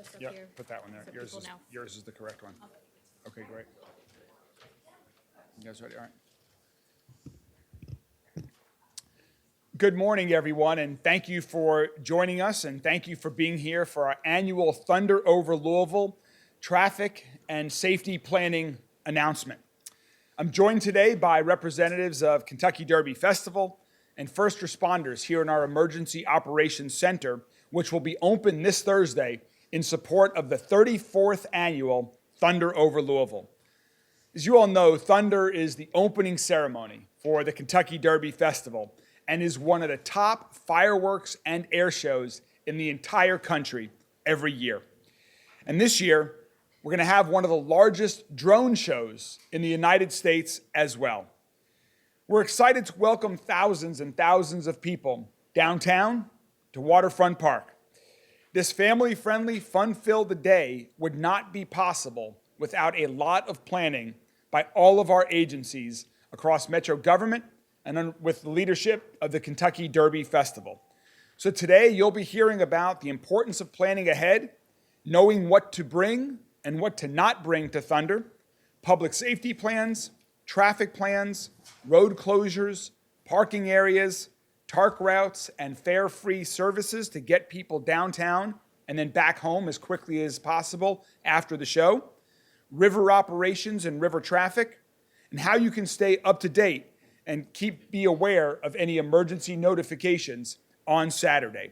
Just up Yep, here. put that one there. So Yours people is, know. yours is the correct one. Okay. Okay, great. You guys ready? All right. Good morning, everyone, and thank you for joining us, and thank you for being here for our annual Thunder Over Louisville traffic and safety planning announcement. I'm joined today by representatives of Kentucky Derby Festival and first responders here in our Emergency Operations Center, which will be open this Thursday in support of the 34th annual Thunder Over Louisville. As you all know, Thunder is the opening ceremony for the Kentucky Derby Festival and is one of the top fireworks and air shows in the entire country every year. And this year, we're going to have one of the largest drone shows in the United States as well. We're excited to welcome thousands and thousands of people downtown to Waterfront Park. This family-friendly, fun-filled day would not be possible without a lot of planning by all of our agencies across Metro government and with the leadership of the Kentucky Derby Festival. So today you'll be hearing about the importance of planning ahead, knowing what to bring and what to not bring to Thunder, public safety plans, traffic plans, road closures, parking areas, TARC routes, and fare-free services to get people downtown and then back home as quickly as possible after the show, river operations and river traffic, and how you can stay up to date and be aware of any emergency notifications on Saturday.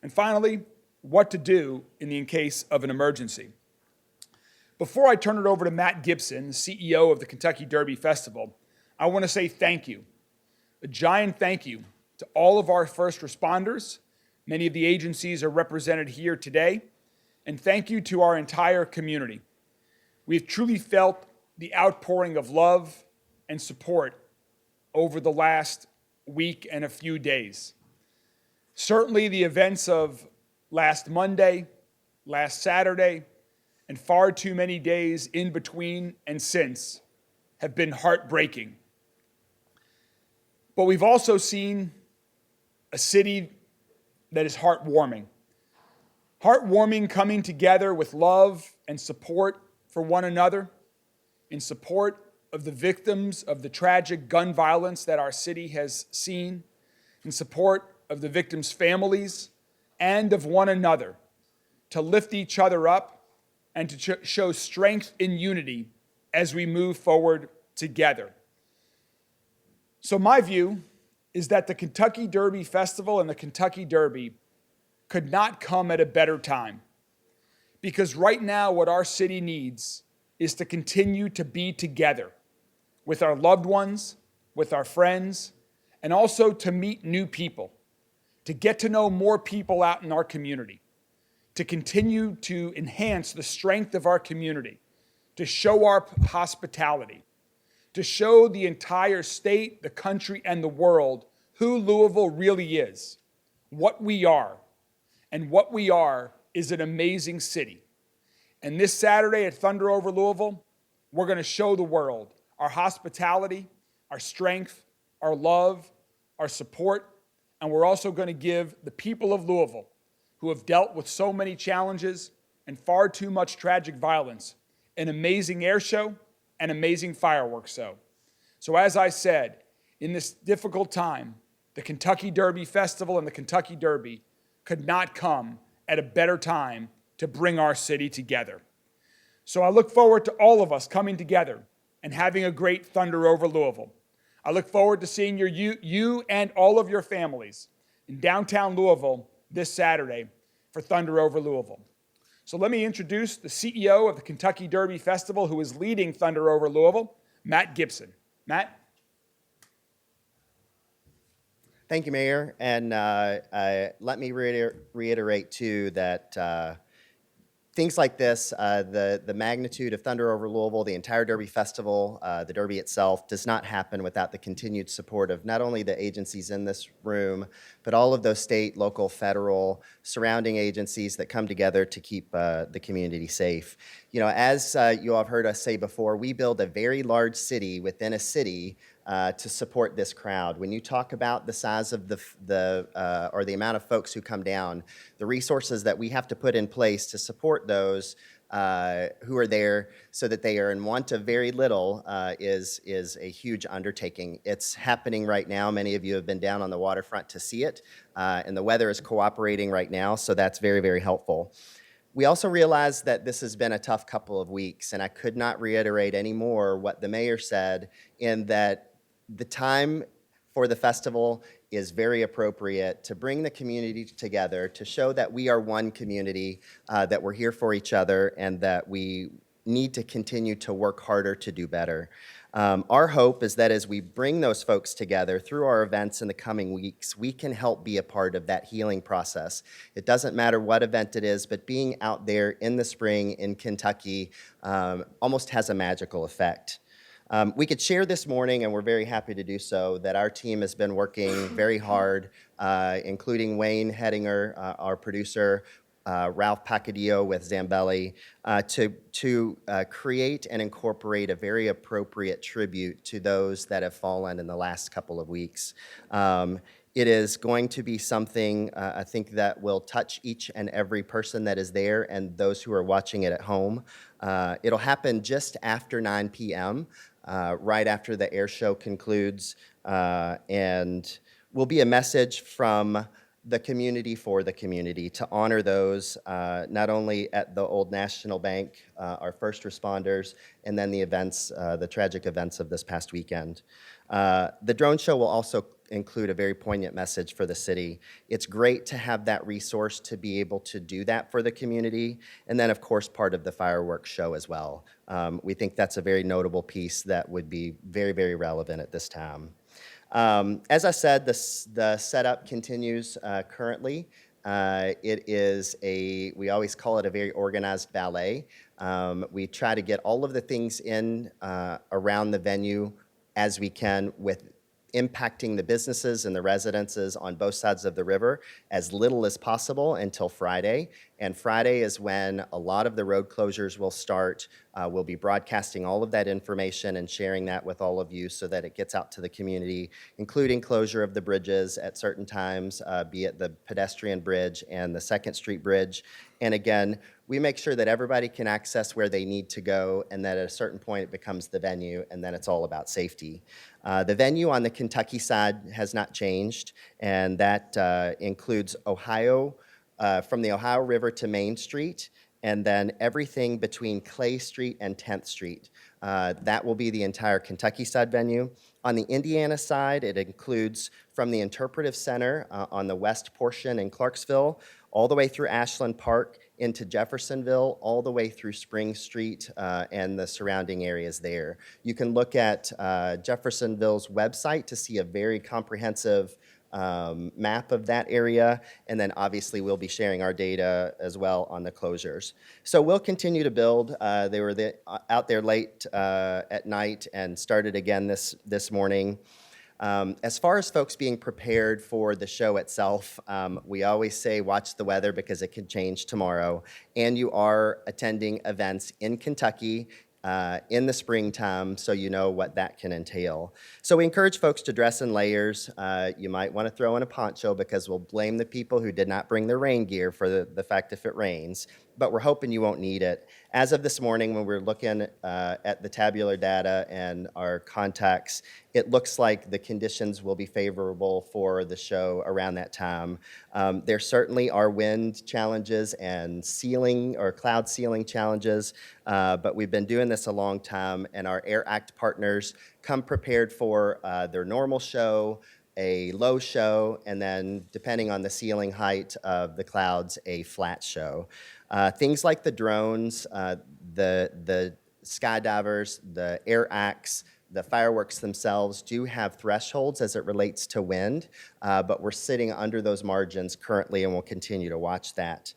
And finally, what to do in the case of an emergency. Before I turn it over to Matt Gibson, CEO of the Kentucky Derby Festival, I want to say thank you, a giant thank you to all of our first responders. Many of the agencies are represented here today, and thank you to our entire community. We've truly felt the outpouring of love and support over the last week and a few days. Certainly the events of last Monday, last Saturday, and far too many days in between and since have been heartbreaking. But we've also seen a city that is heartwarming. Heartwarming coming together with love and support for one another, in support of the victims of the tragic gun violence that our city has seen, in support of the victims' families and of one another, to lift each other up and to show strength in unity as we move forward together. So my view is that the Kentucky Derby Festival and the Kentucky Derby could not come at a better time. Because right now what our city needs is to continue to be together with our loved ones, with our friends, and also to meet new people, to get to know more people out in our community, to continue to enhance the strength of our community, to show our hospitality, to show the entire state, the country, and the world who Louisville really is, what we are. And what we are is an amazing city. And this Saturday at Thunder Over Louisville, we're going to show the world our hospitality, our strength, our love, our support, and we're also going to give the people of Louisville, who have dealt with so many challenges and far too much tragic violence, an amazing air show and amazing fireworks show. So as I said, in this difficult time, the Kentucky Derby Festival and the Kentucky Derby could not come at a better time to bring our city together. So I look forward to all of us coming together and having a great Thunder Over Louisville. I look forward to seeing you and all of your families in downtown Louisville this Saturday for Thunder Over Louisville. So let me introduce the CEO of the Kentucky Derby Festival, who is leading Thunder Over Louisville, Matt Gibson. Matt? Thank you, Mayor. And let me reiterate, too, that things like this, the magnitude of Thunder Over Louisville, the entire Derby Festival, the Derby itself, does not happen without the continued support of not only the agencies in this room, but all of those state, local, federal, surrounding agencies that come together to keep the community safe. You know, as you all have heard us say before, we build a very large city within a city to support this crowd. When you talk about the size of or the amount of folks who come down, the resources that we have to put in place to support those who are there so that they are in want of very little is a huge undertaking. It's happening right now. Many of you have been down on the waterfront to see it, and the weather is cooperating right now, so that's very, very helpful. We also realize that this has been a tough couple of weeks, and I could not reiterate any more what the mayor said, in that the time for the festival is very appropriate to bring the community together, to show that we are one community, that we're here for each other, and that we need to continue to work harder to do better. Our hope is that as we bring those folks together through our events in the coming weeks, we can help be a part of that healing process. It doesn't matter what event it is, but being out there in the spring in Kentucky almost has a magical effect. We could share this morning, and we're very happy to do so, that our team has been working very hard, including Wayne Hedinger, our producer, Ralph Pacadillo with Zambelli, to create and incorporate a very appropriate tribute to those that have fallen in the last couple of weeks. It is going to be something, I think, that will touch each and every person that is there and those who are watching it at home. It'll happen just after 9 p.m., right after the air show concludes, and will be a message from the community for the community to honor those, not only at the Old National Bank, our first responders, and then the events, the tragic events of this past weekend. The drone show will also include a very poignant message for the city. It's great to have that resource to be able to do that for the community, and then of course part of the fireworks show as well. We think that's a very notable piece that would be very, very relevant at this time. As I said, the setup continues currently. It is we always call it a very organized ballet. We try to get all of the things in around the venue as we can, with impacting the businesses and the residences on both sides of the river as little as possible until Friday. And Friday is when a lot of the road closures will start. We'll be broadcasting all of that information and sharing that with all of you so that it gets out to the community, including closure of the bridges at certain times, be it the pedestrian bridge and the 2nd Street Bridge. And again, we make sure that everybody can access where they need to go, and that at a certain point it becomes the venue, and then it's all about safety. The venue on the Kentucky side has not changed, and that includes Ohio, from the Ohio River to Main Street, and then everything between Clay Street and 10th Street. That will be the entire Kentucky side venue. On the Indiana side, it includes from the Interpretive Center on the west portion in Clarksville, all the way through Ashland Park into Jeffersonville, all the way through Spring Street and the surrounding areas there. You can look at Jeffersonville's website to see a very comprehensive map of that area, and then obviously we'll be sharing our data as well on the closures. So we'll continue to build. They were out there late at night and started again this morning. As far as folks being prepared for the show itself, we always say watch the weather because it can change tomorrow, and you are attending events in Kentucky in the springtime, so you know what that can entail. So we encourage folks to dress in layers. You might want to throw in a poncho because we'll blame the people who did not bring their rain gear for the fact if it rains, but we're hoping you won't need it. As of this morning, when we're looking at the tabular data and our contacts, it looks like the conditions will be favorable for the show around that time. There certainly are wind challenges and ceiling or cloud ceiling challenges, but we've been doing this a long time, and our Air Act partners come prepared for their normal show, a low show, and then depending on the ceiling height of the clouds, a flat show. Things like the drones, the skydivers, the air acts, the fireworks themselves do have thresholds as it relates to wind, but we're sitting under those margins currently, and we'll continue to watch that.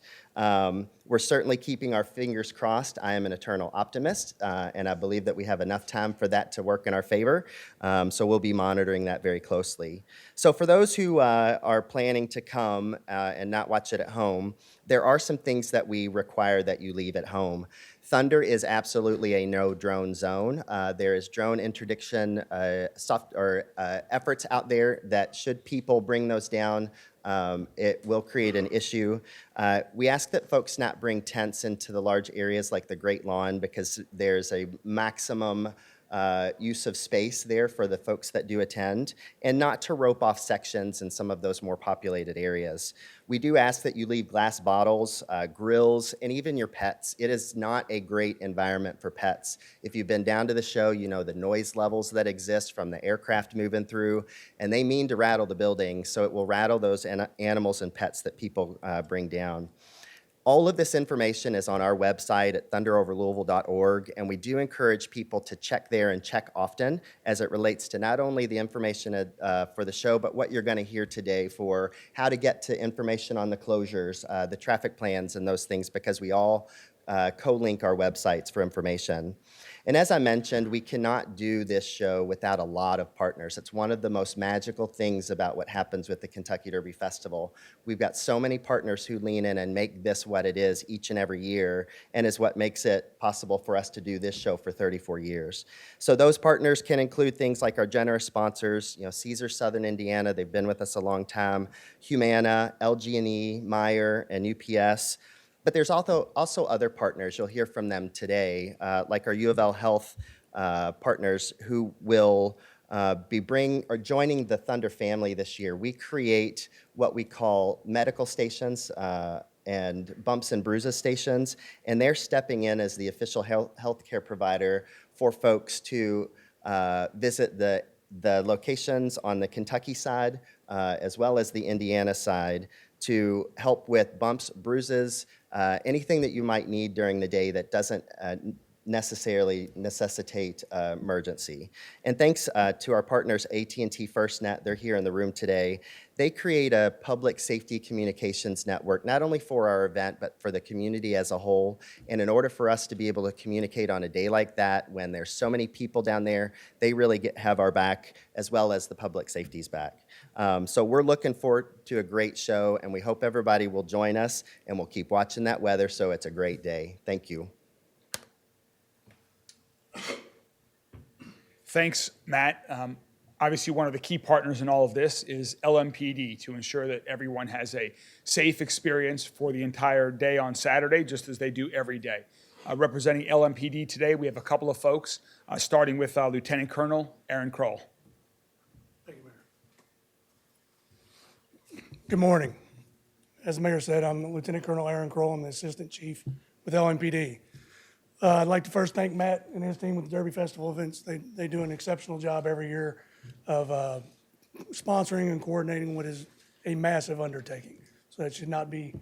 We're certainly keeping our fingers crossed. I am an eternal optimist, and I believe that we have enough time for that to work in our favor, so we'll be monitoring that very closely. So for those who are planning to come and not watch it at home, there are some things that we require that you leave at home. Thunder is absolutely a no drone zone. There is drone interdiction efforts out there that should people bring those down, it will create an issue. We ask that folks not bring tents into the large areas like the Great Lawn because there's a maximum use of space there for the folks that do attend, and not to rope off sections in some of those more populated areas. We do ask that you leave glass bottles, grills, and even your pets. It is not a great environment for pets. If you've been down to the show, you know the noise levels that exist from the aircraft moving through, and they mean to rattle the building, so it will rattle those animals and pets that people bring down. All of this information is on our website at thunderoverlouisville.org, and we do encourage people to check there and check often as it relates to not only the information for the show, but what you're going to hear today for how to get to information on the closures, the traffic plans, and those things, because we all co-link our websites for information. And as I mentioned, we cannot do this show without a lot of partners. It's one of the most magical things about what happens with the Kentucky Derby Festival. We've got so many partners who lean in and make this what it is each and every year, and is what makes it possible for us to do this show for 34 years. So those partners can include things like our generous sponsors, Caesar Southern Indiana, they've been with us a long time, Humana, LG&E, Meyer, and UPS. But there's also other partners. You'll hear from them today, like our U of L Health partners who will be joining the Thunder family this year. We create what we call medical stations and bumps and bruises stations, and they're stepping in as the official healthcare provider for folks to visit the locations on the Kentucky side as well as the Indiana side to help with bumps, bruises, anything that you might need during the day that doesn't necessarily necessitate emergency. And thanks to our partners, AT&T FirstNet, they're here in the room today. They create a public safety communications network, not only for our event, but for the community as a whole. And in order for us to be able to communicate on a day like that, when there's so many people down there, they really have our back, as well as the public safety's back. So we're looking forward to a great show, and we hope everybody will join us, and we'll keep watching that weather so it's a great day. Thank you. Thanks, Matt. Obviously, one of the key partners in all of this is Lmpd to ensure that everyone has a safe experience for the entire day on Saturday, just as they do every day. Representing Lmpd today, we have a couple of folks, starting with Lieutenant Colonel Aaron Kroll. Thank you, Mayor. Good morning. As the Mayor said, I'm Lieutenant Colonel Aaron Kroll. I'm the Assistant Chief with Lmpd. I'd like to first thank Matt and his team with the Derby Festival events. They do an exceptional job every year of sponsoring and coordinating what is a massive undertaking. So it should not be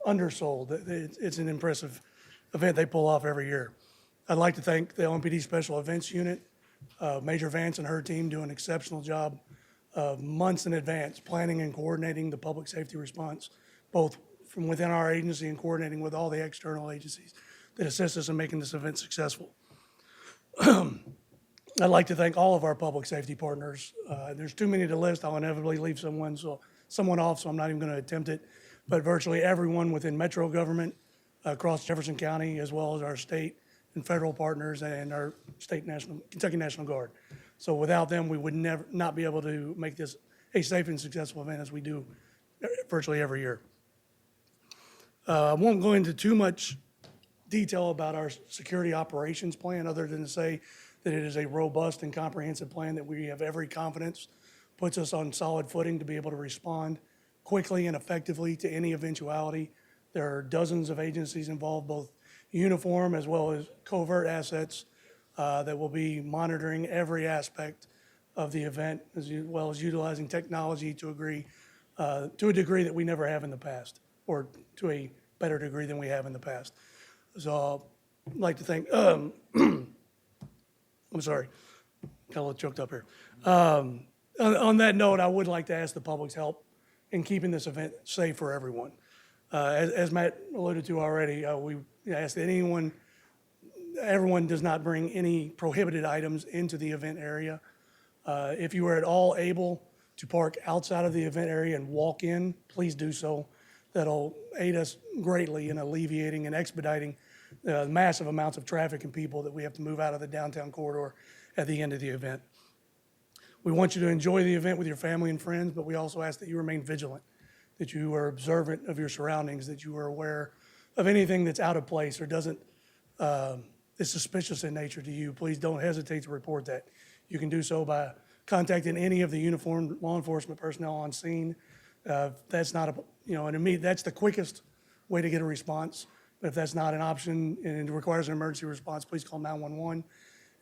undersold. It's an impressive event they pull off every year. I'd like to thank the Lmpd Special Events Unit. Major Vance and her team do an exceptional job months in advance planning and coordinating the public safety response, both from within our agency and coordinating with all the external agencies that assist us in making this event successful. I'd like to thank all of our public safety partners. There's too many to list. I'll inevitably leave someone off, so I'm not even going to attempt it. But virtually everyone within metro government across Jefferson County, as well as our state and federal partners and our Kentucky National Guard. So without them, we would not be able to make this a safe and successful event as we do virtually every year. I won't go into too much detail about our security operations plan, other than to say that it is a robust and comprehensive plan that we have every confidence puts us on solid footing to be able to respond quickly and effectively to any eventuality. There are dozens of agencies involved, both uniform as well as covert assets that will be monitoring every aspect of the event, as well as utilizing technology to a degree that we never have in the past, or to a better degree than we have in the past. So I'd like to thank, I'm sorry, got a little choked up here. On that note, I would like to ask the public's help in keeping this event safe for everyone. As Matt alluded to already, we ask that everyone does not bring any prohibited items into the event area. If you are at all able to park outside of the event area and walk in, please do so. That'll aid us greatly in alleviating and expediting massive amounts of traffic and people that we have to move out of the downtown corridor at the end of the event. We want you to enjoy the event with your family and friends, but we also ask that you remain vigilant, that you are observant of your surroundings, that you are aware of anything that's out of place or is suspicious in nature to you. Please don't hesitate to report that. You can do so by contacting any of the uniformed law enforcement personnel on scene. That's not that's the quickest way to get a response. But if that's not an option and it requires an emergency response, please call 911.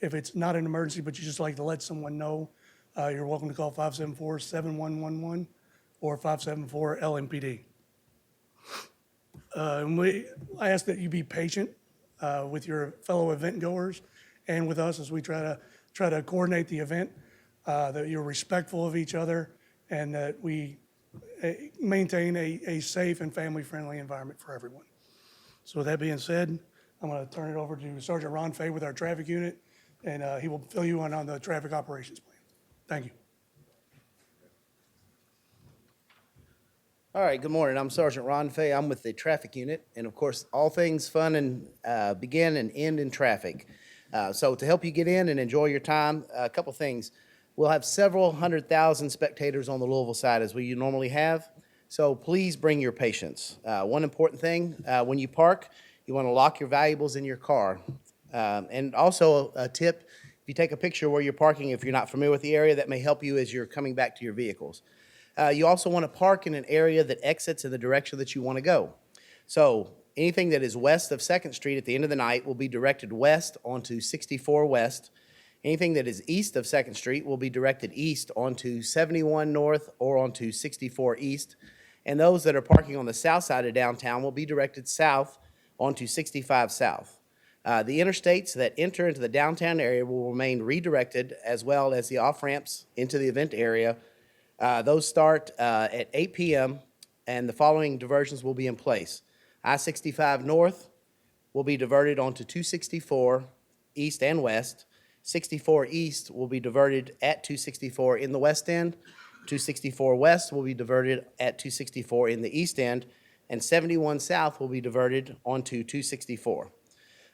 If it's not an emergency, but you just like to let someone know, you're welcome to call 574-7111 or 574-LMPD. I ask that you be patient with your fellow event goers and with us as we try to coordinate the event, that you're respectful of each other, and that we maintain a safe and family-friendly environment for everyone. So with that being said, I'm going to turn it over to Sergeant Ron Fay with our traffic unit, and he will fill you in on the traffic operations plan. Thank you. All right, good morning. I'm Sergeant Ron Fay. I'm with the traffic unit, and of course, all things fun and begin and end in traffic. So to help you get in and enjoy your time, a couple things. We'll have several 100,000 spectators on the Louisville side as we normally have, so please bring your patience. One important thing, when you park, you want to lock your valuables in your car. And also a tip, if you take a picture where you're parking, if you're not familiar with the area, that may help you as you're coming back to your vehicles. You also want to park in an area that exits in the direction that you want to go. So anything that is west of 2nd Street at the end of the night will be directed west onto 64 West. Anything that is east of 2nd Street will be directed east onto 71 North or onto 64 East. And those that are parking on the south side of downtown will be directed south onto 65 South. The interstates that enter into the downtown area will remain redirected, as well as the off-ramps into the event area. Those start at 8 p.m., and the following diversions will be in place. I-65 North will be diverted onto 264 East and West. 64 East will be diverted at 264 in the west end. 264 West will be diverted at 264 in the east end. And 71 South will be diverted onto 264.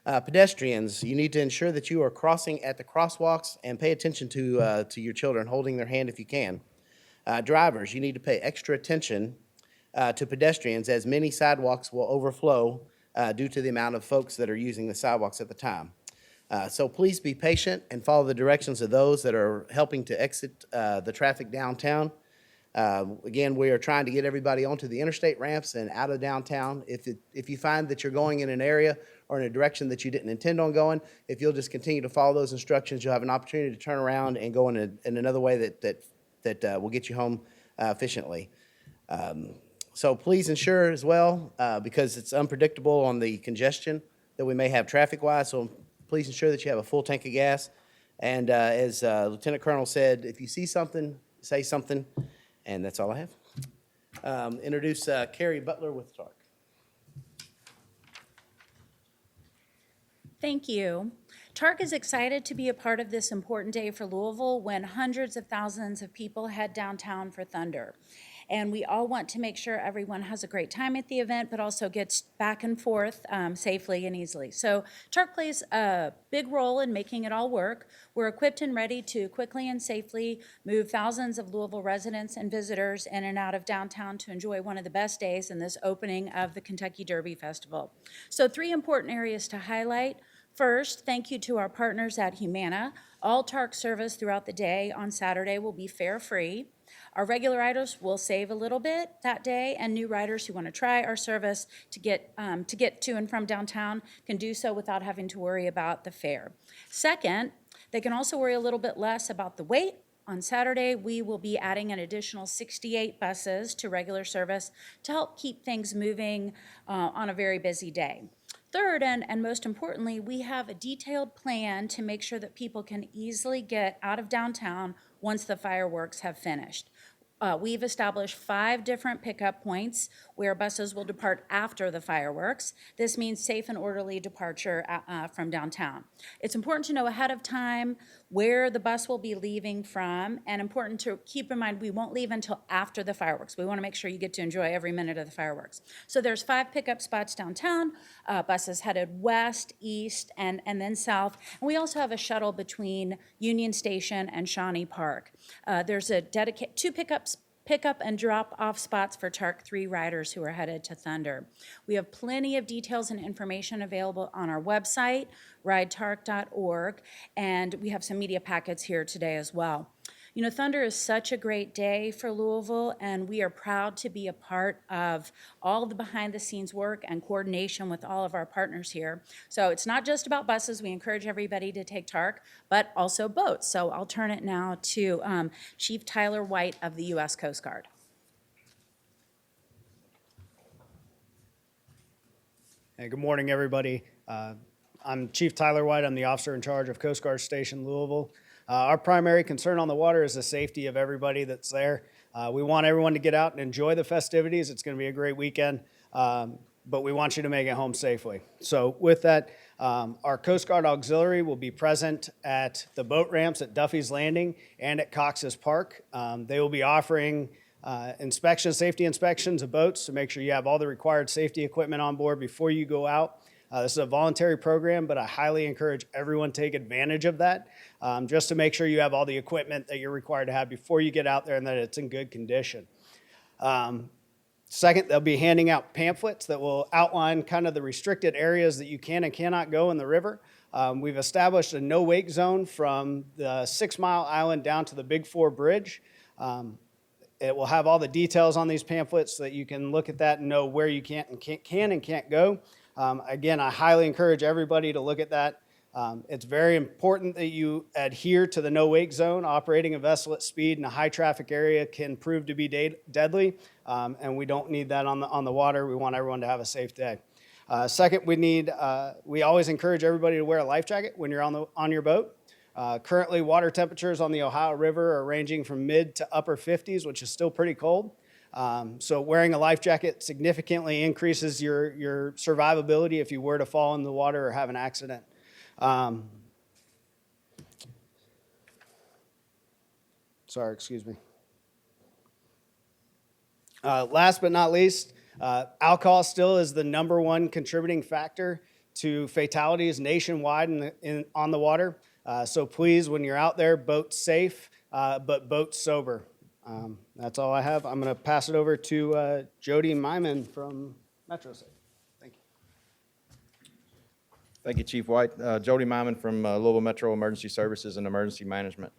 Pedestrians, you need to ensure that you are crossing at the crosswalks and pay attention to your children, holding their hand if you can. Drivers, you need to pay extra attention to pedestrians, as many sidewalks will overflow due to the amount of folks that are using the sidewalks at the time. So please be patient and follow the directions of those that are helping to exit the traffic downtown. Again, we are trying to get everybody onto the interstate ramps and out of downtown. If you find that you're going in an area or in a direction that you didn't intend on going, if you'll just continue to follow those instructions, you'll have an opportunity to turn around and go in another way that will get you home efficiently. So please ensure as well, because it's unpredictable on the congestion that we may have traffic-wise, so please ensure that you have a full tank of gas. And as Lieutenant Colonel said, if you see something, say something, and that's all I have. Introduce Carrie Butler with TARC. Thank you. TARC is excited to be a part of this important day for Louisville when hundreds of thousands of people head downtown for Thunder. And we all want to make sure everyone has a great time at the event, but also gets back and forth safely and easily. So TARC plays a big role in making it all work. We're equipped and ready to quickly and safely move thousands of Louisville residents and visitors in and out of downtown to enjoy one of the best days in this opening of the Kentucky Derby Festival. So 3 important areas to highlight. First, thank you to our partners at Humana. All TARC service throughout the day on Saturday will be fare-free. Our regular riders will save a little bit that day, and new riders who want to try our service to get to and from downtown can do so without having to worry about the fare. Second, they can also worry a little bit less about the wait. On Saturday, we will be adding an additional 68 buses to regular service to help keep things moving on a very busy day. Third, and most importantly, we have a detailed plan to make sure that people can easily get out of downtown once the fireworks have finished. We've established 5 different pickup points where buses will depart after the fireworks. This means safe and orderly departure from downtown. It's important to know ahead of time where the bus will be leaving from, and important to keep in mind we won't leave until after the fireworks. We want to make sure you get to enjoy every minute of the fireworks. So there's 5 pickup spots downtown, buses headed west, east, and then south. And we also have a shuttle between Union Station and Shawnee Park. There's a dedicated 2 pickup and drop-off spots for TARC 3 riders who are headed to Thunder. We have plenty of details and information available on our website, ridetarc.org, and we have some media packets here today as well. You know, Thunder is such a great day for Louisville, and we are proud to be a part of all of the behind-the-scenes work and coordination with all of our partners here. So it's not just about buses. We encourage everybody to take TARC, but also boats. So I'll turn it now to Chief Tyler White of the U.S. Coast Guard. Hey, good morning, everybody. I'm Chief Tyler White. I'm the officer in charge of Coast Guard Station Louisville. Our primary concern on the water is the safety of everybody that's there. We want everyone to get out and enjoy the festivities. It's going to be a great weekend, but we want you to make it home safely. So with that, our Coast Guard Auxiliary will be present at the boat ramps at Duffy's Landing and at Cox's Park. They will be offering safety inspections of boats to make sure you have all the required safety equipment on board before you go out. This is a voluntary program, but I highly encourage everyone to take advantage of that, just to make sure you have all the equipment that you're required to have before you get out there and that it's in good condition. Second, they'll be handing out pamphlets that will outline kind of the restricted areas that you can and cannot go in the river. We've established a no-wake zone from the 6 Mile Island down to the Big 4 Bridge. It will have all the details on these pamphlets so that you can look at that and know where you can and can't go. Again, I highly encourage everybody to look at that. It's very important that you adhere to the no-wake zone. Operating a vessel at speed in a high-traffic area can prove to be deadly, and we don't need that on the water. We want everyone to have a safe day. Second, we always encourage everybody to wear a life jacket when you're on your boat. Currently, water temperatures on the Ohio River are ranging from mid to upper 50s, which is still pretty cold. So wearing a life jacket significantly increases your survivability if you were to fall in the water or have an accident. Excuse me. Last but not least, alcohol still is the #1 contributing factor to fatalities nationwide on the water. So please, when you're out there, boat safe, but boat sober. That's all I have. I'm going to pass it over to Jody Myman from Metro Safe. Thank you. Thank you, Chief White. Jody Myman from Louisville Metro Emergency Services and Emergency Management.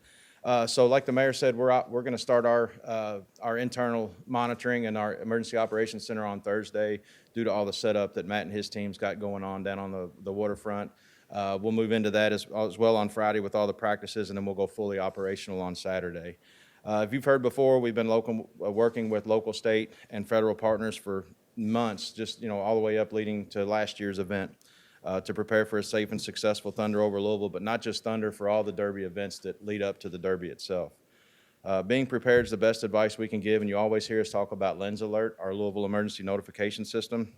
So like the mayor said, we're going to start our internal monitoring and our Emergency Operations Center on Thursday due to all the setup that Matt and his team's got going on down on the waterfront. We'll move into that as well on Friday with all the practices, and then we'll go fully operational on Saturday. If you've heard before, we've been working with local, state, and federal partners for months, just all the way up leading to last year's event, to prepare for a safe and successful Thunder over Louisville, but not just Thunder, for all the Derby events that lead up to the Derby itself. Being prepared is the best advice we can give, and you always hear us talk about Lens Alert, our Louisville emergency notification system.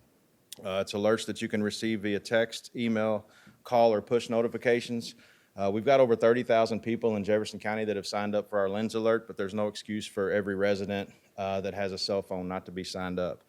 It's alerts that you can receive via text, email, call, or push notifications. We've got over 30,000 people in Jefferson County that have signed up for our Lens Alert, but there's no excuse for every resident that has a cell phone not to be signed up.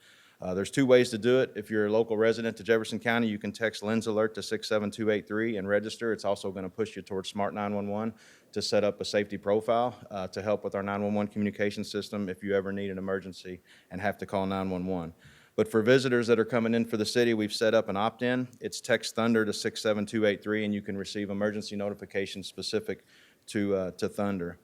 There's 2 ways to do it. If you're a local resident to Jefferson County, you can text Lens Alert to 67283 and register. It's also going to push you towards Smart 911 to set up a safety profile to help with our 911 communication system if you ever need an emergency and have to call 911. But for visitors that are coming in for the city, we've set up an opt-in. It's text Thunder to 67283, and you can receive emergency notifications specific to Thunder.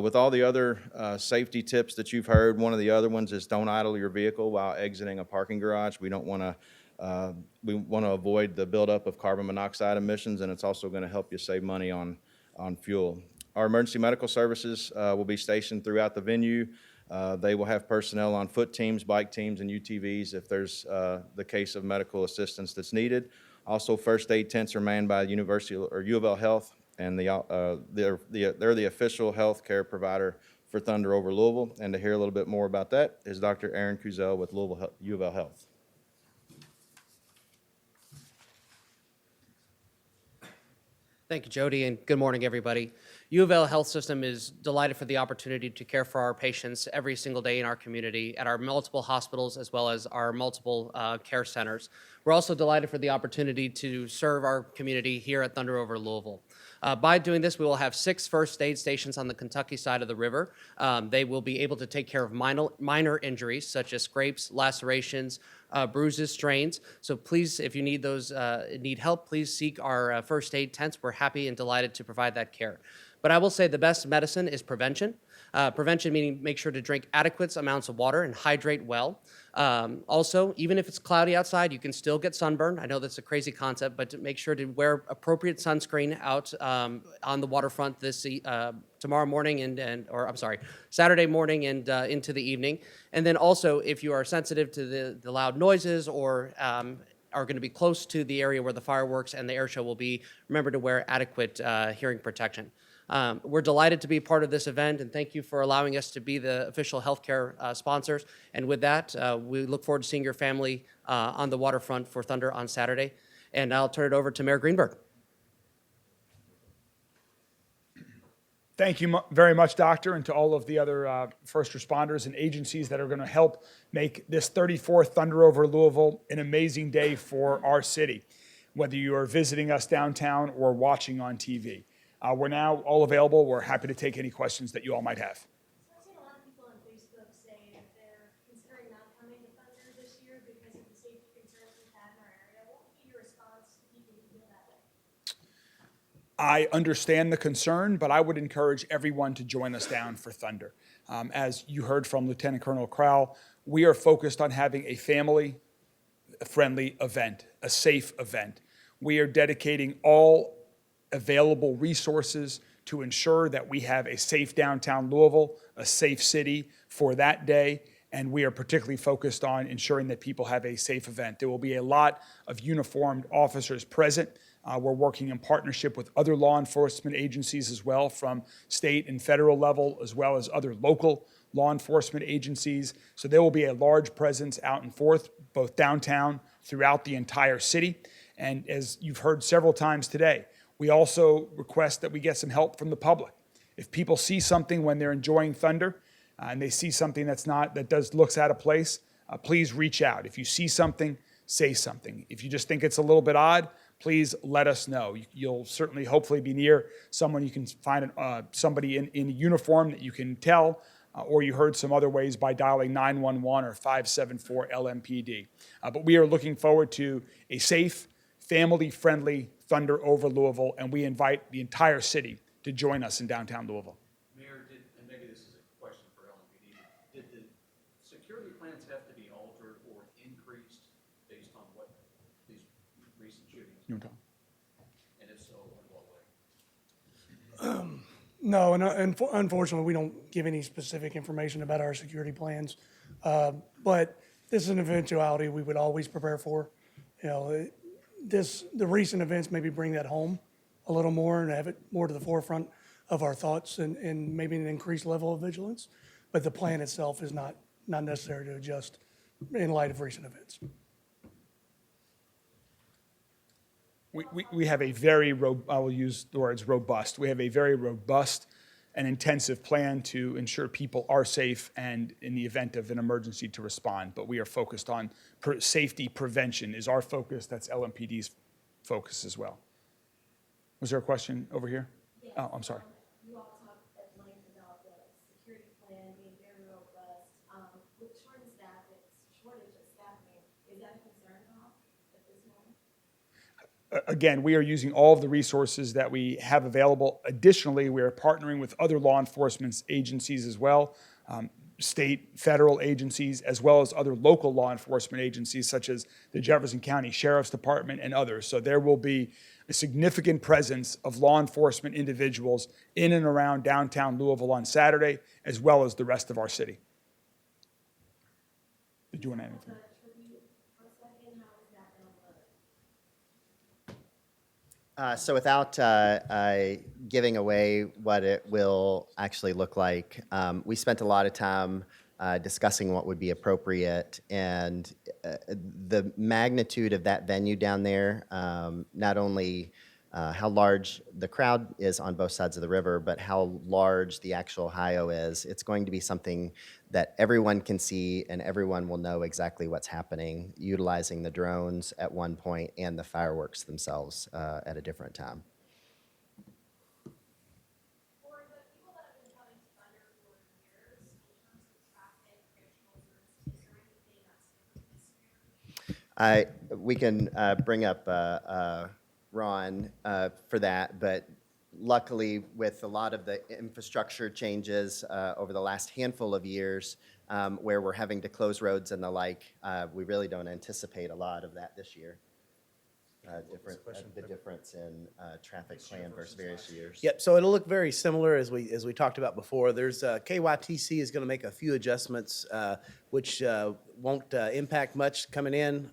With all the other safety tips that you've heard, one of the other ones is don't idle your vehicle while exiting a parking garage. We want to avoid the buildup of carbon monoxide emissions, and it's also going to help you save money on fuel. Our emergency medical services will be stationed throughout the venue. They will have personnel on foot teams, bike teams, and UTVs if there's the case of medical assistance that's needed. Also, first aid tents are manned by University or U of L Health, and they're the official health care provider for Thunder over Louisville. And to hear a little bit more about that is Dr. Aaron Kuzel with U of L Health. Thank you, Jody, and good morning, everybody. U of L Health System is delighted for the opportunity to care for our patients every single day in our community at our multiple hospitals as well as our multiple care centers. We're also delighted for the opportunity to serve our community here at Thunder over Louisville. By doing this, we will have 6 first aid stations on the Kentucky side of the river. They will be able to take care of minor injuries such as scrapes, lacerations, bruises, strains. So please, if you need need help, please seek our first aid tents. We're happy and delighted to provide that care. But I will say the best medicine is prevention. Prevention meaning make sure to drink adequate amounts of water and hydrate well. Also, even if it's cloudy outside, you can still get sunburned. I know that's a crazy concept, but to make sure to wear appropriate sunscreen out on the waterfront tomorrow morning Saturday morning and into the evening. And then also, if you are sensitive to the loud noises or are going to be close to the area where the fireworks and the air show will be, remember to wear adequate hearing protection. We're delighted to be part of this event, and thank you for allowing us to be the official healthcare sponsors. And with that, we look forward to seeing your family on the waterfront for Thunder on Saturday. And I'll turn it over to Mayor Greenberg. Thank you very much, Doctor, and to all of the other first responders and agencies that are going to help make this 34th Thunder over Louisville an amazing day for our city, whether you are visiting us downtown or watching on TV. We're now all available. We're happy to take any questions that you all might have. I've seen a lot of people on Facebook say that they're considering not coming to Thunder this year because of the safety concerns we've had in our area. What would be your response to people who feel that way? I understand the concern, but I would encourage everyone to join us down for Thunder. As you heard from Lieutenant Colonel Crowell, we are focused on having a family-friendly event, a safe event. We are dedicating all available resources to ensure that we have a safe downtown Louisville, a safe city for that day, and we are particularly focused on ensuring that people have a safe event. There will be a lot of uniformed officers present. We're working in partnership with other law enforcement agencies as well, from state and federal level, as well as other local law enforcement agencies. So there will be a large presence out and forth, both downtown, throughout the entire city. And as you've heard several times today, we also request that we get some help from the public. If people see something when they're enjoying Thunder and they see something that looks out of place, please reach out. If you see something, say something. If you just think it's a little bit odd, please let us know. You'll certainly, hopefully, be near someone. You can find somebody in uniform that you can tell, or you heard some other ways by dialing 911 or 574 Lmpd. But we are looking forward to a safe, family-friendly Thunder over Louisville, and we invite the entire city to join us in downtown Louisville. Mayor, and maybe this is a question for Lmpd, did the security plans have to be altered or increased based on what these recent shootings? You want to talk? And if so, in what way? No, and unfortunately, we don't give any specific information about our security plans. But this is an eventuality we would always prepare for. You know, the recent events maybe bring that home a little more and have it more to the forefront of our thoughts and maybe an increased level of vigilance. But the plan itself is not necessary to adjust in light of recent events. We have a very, I will use the words robust. We have a very robust and intensive plan to ensure people are safe and in the event of an emergency to respond. But we are focused on safety prevention is our focus. That's LMPD's focus as well. Was there a question over here? Yes. Oh, I'm sorry. You all talked at length about the security plan being very robust. With shortage of staffing, is that a concern at all at this moment? Again, we are using all of the resources that we have available. Additionally, we are partnering with other law enforcement agencies as well, state, federal agencies, as well as other local law enforcement agencies such as the Jefferson County Sheriff's Department and others. So there will be a significant presence of law enforcement individuals in and around downtown Louisville on Saturday, as well as the rest of our city. Did you want to add anything? So without giving away what it will actually look like, we spent a lot of time discussing what would be appropriate, and the magnitude of that venue down there, not only how large the crowd is on both sides of the river, but how large the actual Ohio is. It's going to be something that everyone can see and everyone will know exactly what's happening, utilizing the drones at one point and the fireworks themselves at a different time. For the people that have been coming to Thunder for years, in terms of traffic, traditional routes, is there anything that's different this year? We can bring up Ron for that, but luckily with a lot of the infrastructure changes over the last handful of years where we're having to close roads and the like, we really don't anticipate a lot of that this year. The difference in traffic plan versus various years. Yep, so it'll look very similar as we talked about before. There's KYTC is going to make a few adjustments, which won't impact much coming in.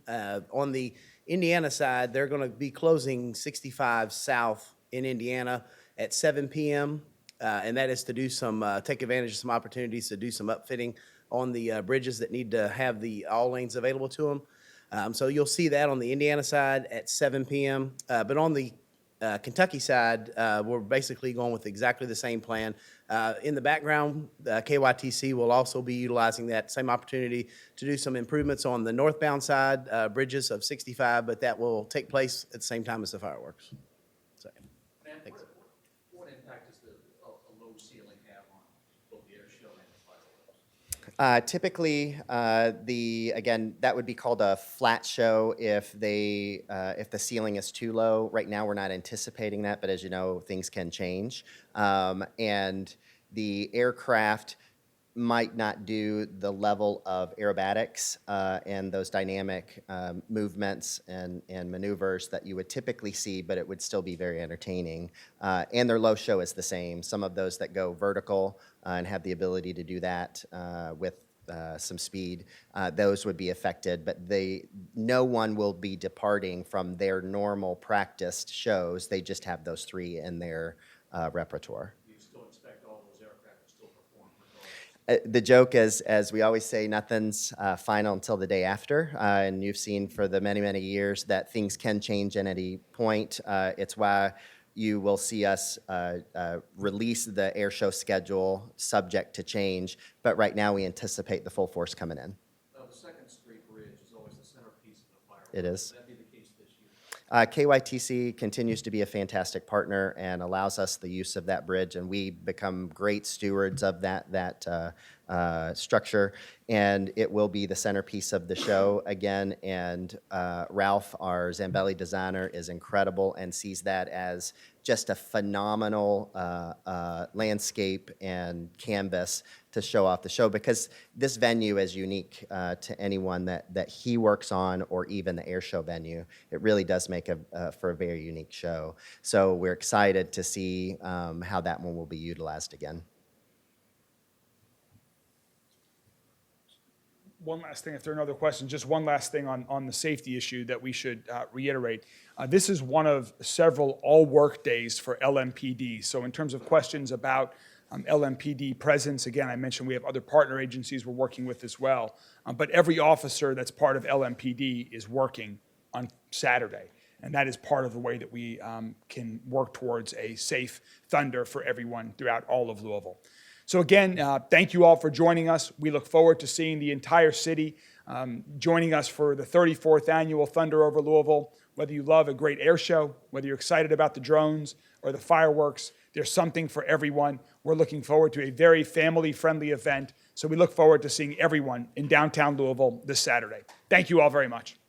On the Indiana side, they're going to be closing 65 South in Indiana at 7 p.m., and that is to do some, take advantage of some opportunities to do some upfitting on the bridges that need to have all lanes available to them. So you'll see that on the Indiana side at 7 p.m. But on the Kentucky side, we're basically going with exactly the same plan. In the background, KYTC will also be utilizing that same opportunity to do some improvements on the northbound side, bridges of 65, but that will take place at the same time as the fireworks. So, Matt, thanks. what impact does a low ceiling have on both the air show and the fireworks? Typically, again, that would be called a flat show if the ceiling is too low. Right now, we're not anticipating that, but as you know, things can change. And the aircraft might not do the level of aerobatics and those dynamic movements and maneuvers that you would typically see, but it would still be very entertaining. And their low show is the same. Some of those that go vertical and have the ability to do that with some speed, those would be affected, but no one will be departing from their normal practiced shows. They just have those three in their repertoire. Do you still expect all those aircraft to still perform regardless? The joke is, as we always say, nothing's final until the day after. And you've seen for the many, many years that things can change at any point. It's why you will see us release the air show schedule subject to change. But right now, we anticipate the full force coming in. The Second Street Bridge is always the centerpiece of the fireworks. It is. Will that be the case this year? KYTC continues to be a fantastic partner and allows us the use of that bridge, and we become great stewards of that structure, and it will be the centerpiece of the show again. And Ralph, our Zambelli designer, is incredible and sees that as just a phenomenal landscape and canvas to show off the show, because this venue is unique to anyone that he works on, or even the air show venue. It really does make for a very unique show. So we're excited to see how that one will be utilized again. One last thing, if there are no other questions, just one last thing on the safety issue that we should reiterate. This is one of several all-work days for Lmpd. So in terms of questions about Lmpd presence, again, I mentioned we have other partner agencies we're working with as well. But every officer that's part of Lmpd is working on Saturday. And that is part of the way that we can work towards a safe Thunder for everyone throughout all of Louisville. So again, thank you all for joining us. We look forward to seeing the entire city joining us for the 34th annual Thunder over Louisville. Whether you love a great air show, whether you're excited about the drones or the fireworks, there's something for everyone. We're looking forward to a very family-friendly event. So we look forward to seeing everyone in downtown Louisville this Saturday. Thank you all very much.